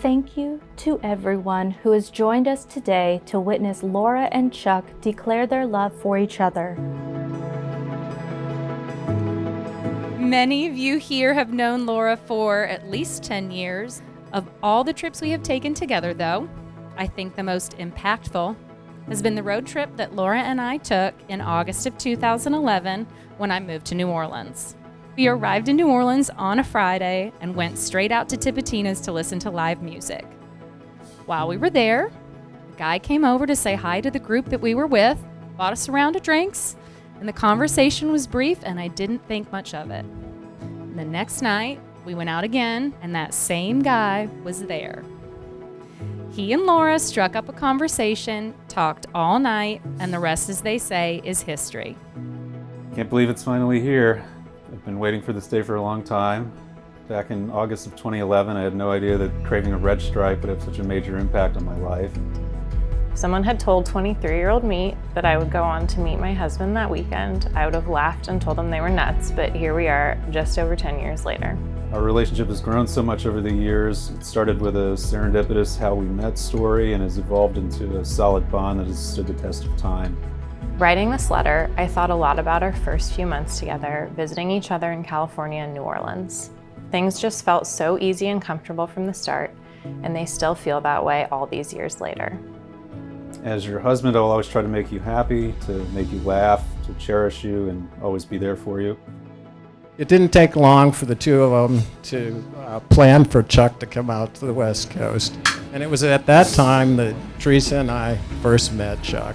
Thank you to everyone who has joined us today to witness Laura and Chuck declare their love for each other. Many of you here have known Laura for at least 10 years. Of all the trips we have taken together, though, I think the most impactful has been the road trip that Laura and I took in August of 2011 when I moved to New Orleans. We arrived in New Orleans on a Friday and went straight out to Tipitina's to listen to live music. While we were there, a guy came over to say hi to the group that we were with, bought us a round of drinks, and the conversation was brief and I didn't think much of it. The next night, we went out again and that same guy was there. He and Laura struck up a conversation, talked all night, and the rest, as they say, is history. Can't believe it's finally here. I've been waiting for this day for a long time. Back in August of 2011, I had no idea that craving a red stripe would have such a major impact on my life. Someone had told 23-year-old me that I would go on to meet my husband that weekend. I would have laughed and told them they were nuts, but here we are, just over 10 years later. Our relationship has grown so much over the years. It started with a serendipitous how we met story and has evolved into a solid bond that has stood the test of time. Writing this letter, I thought a lot about our first few months together, visiting each other in California and New Orleans. Things just felt so easy and comfortable from the start, and they still feel that way all these years later. As your husband, I'll always try to make you happy, to make you laugh, to cherish you, and always be there for you. It didn't take long for the two of them to plan for Chuck to come out to the West Coast. And it was at that time that Teresa and I first met Chuck.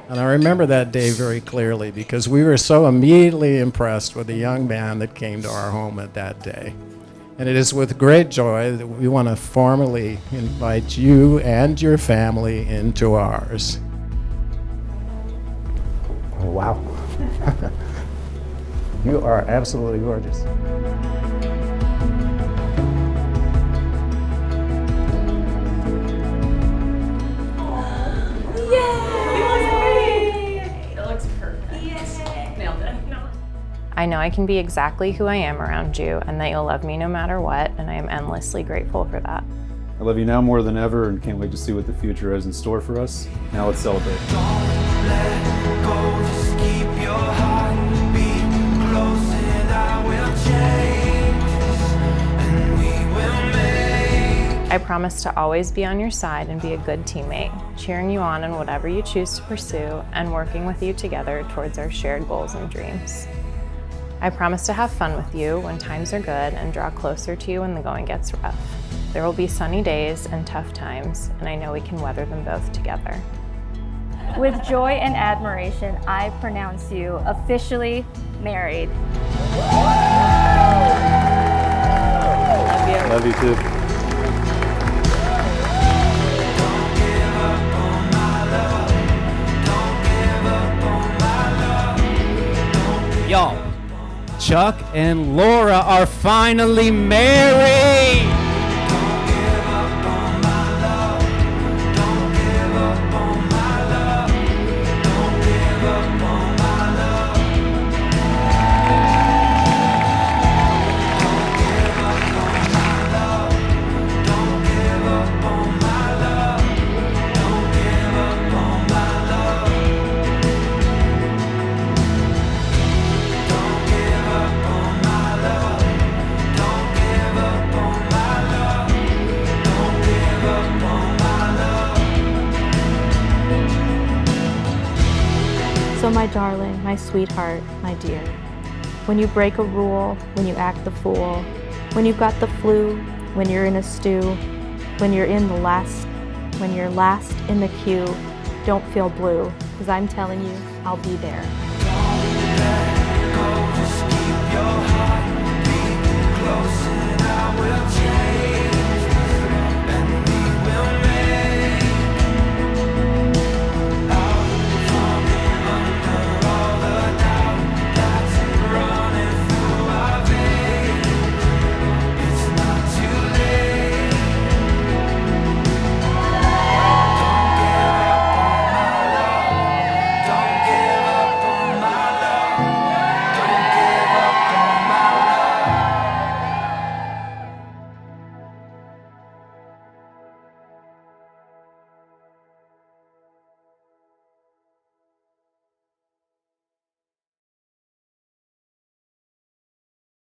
And I remember that day very clearly because we were so immediately impressed with the young man that came to our home at that day. And it is with great joy that we want to formally invite you and your family into ours. Oh, wow. You are absolutely gorgeous. I know I can be exactly who I am around you and that you'll love me no matter what, and I am endlessly grateful for that. I love you now more than ever and can't wait to see what the future has in store for us. Now let's celebrate. Don't let go, just keep your heart beat close and I will change and we will make. I promise to always be on your side and be a good teammate, cheering you on in whatever you choose to pursue and working with you together towards our shared goals and dreams. I promise to have fun with you when times are good and draw closer to you when the going gets rough. There will be sunny days and tough times, and I know we can weather them both together. With joy and admiration, I pronounce you officially married. Love you. Love you too. Don't give up on my love. Don't give up on my love. Y'all, Chuck and Laura are finally married! Don't give up on my love. Don't give up on my love. Don't give up on my love. Don't give up on my love. Don't give up on my love. Don't give up on my love. Don't give up on my love. Don't give up on my love. Don't give up on my love. So my darling, my sweetheart, my dear, when you break a rule, when you act the fool, when you've got the flu, when you're in a stew, when you're last in the queue, don't feel blue, because I'm telling you, I'll be there.